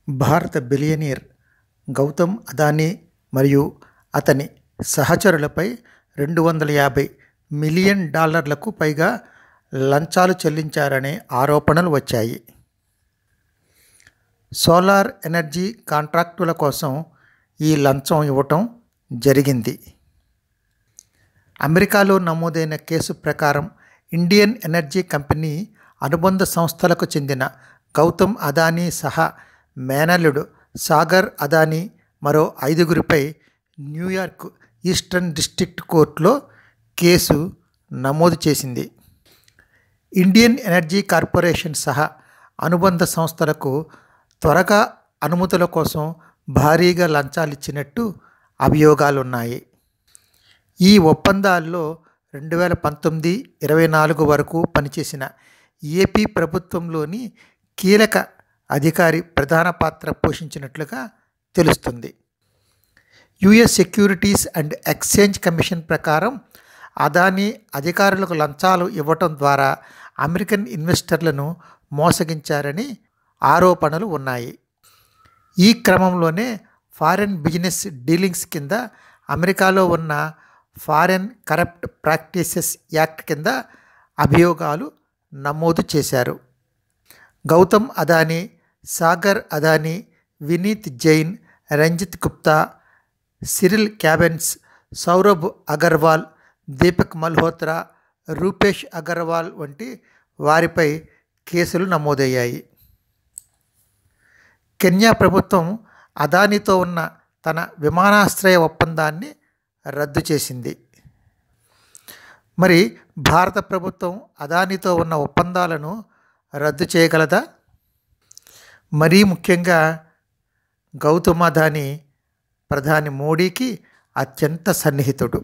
భారత బిలియనీర్ గౌతమ్ అదానీ మరియు అతని సహచరులపై $250 మిలియన్ పైగా లంచాలు చెల్లించారనే ఆరోపణలు వచ్చాయి. సోలార్ ఎనర్జీ కాంట్రాక్టుల కోసం ఈ లంచం ఇవ్వటం జరిగింది. అమెరికాలో నమోదైన కేసు ప్రకారం ఇండియన్ ఎనర్జీ కంపెనీ అనుబంధ సంస్థలకు చెందిన గౌతమ్ అదానీ సహా మేనల్లుడు సాగర్ అదానీ మరో 5గురిపై న్యూయార్క్ ఈస్టర్న్ డిస్ట్రిక్ట్ కోర్టులో కేసు నమోదు చేసింది. ఇండియన్ ఎనర్జీ కార్పొరేషన్ సహా అనుబంధ సంస్థలకు త్వరగా అనుమతుల కోసం భారీగా లంచాలిచ్చినట్టు అభియోగాలున్నాయి. ఈ ఒప్పందాల్లో 2019-24 వరకు పనిచేసిన ఏపీ ప్రభుత్వంలోని కీలక అధికారి ప్రధాన పాత్ర పోషించినట్లుగా తెలుస్తుంది. US securities and exchange commission ప్రకారం అదానీ అధికారులకు లంచాలు ఇవ్వటం ద్వారా అమెరికన్ ఇన్వెస్టర్లను మోసగించారని ఆరోపణలు ఉన్నాయి. ఈ క్రమంలోనే ఫారెన్ బిజినెస్ డీలింగ్స్ కింద అమెరికాలో ఉన్న ఫారెన్ కరప్ట్ ప్రాక్టీసెస్ యాక్ట్ కింద అభియోగాలు నమోదు చేశారు. గౌతమ్ అదానీ, సాగర్ అదానీ, వినీత్ జైన్, రంజిత్ గుప్తా, సిరిల్ క్యాబెన్స్, సౌరభ్ అగర్వాల్, దీపక్ మల్హోత్రా, రూపేష్ అగర్వాల్ వంటి వారిపై కేసులు నమోదయ్యాయి. కెన్యా ప్రభుత్వం అదానీతో ఉన్న తన విమానాశ్రయ ఒప్పందాన్ని రద్దు చేసింది. మరి భారత ప్రభుత్వం అదానీతో ఉన్న ఒప్పందాలను రద్దు చేయగలదా? మరీ ముఖ్యంగా గౌతమ్ అదానీ ప్రధాని మోడీకి అత్యంత సన్నిహితుడు.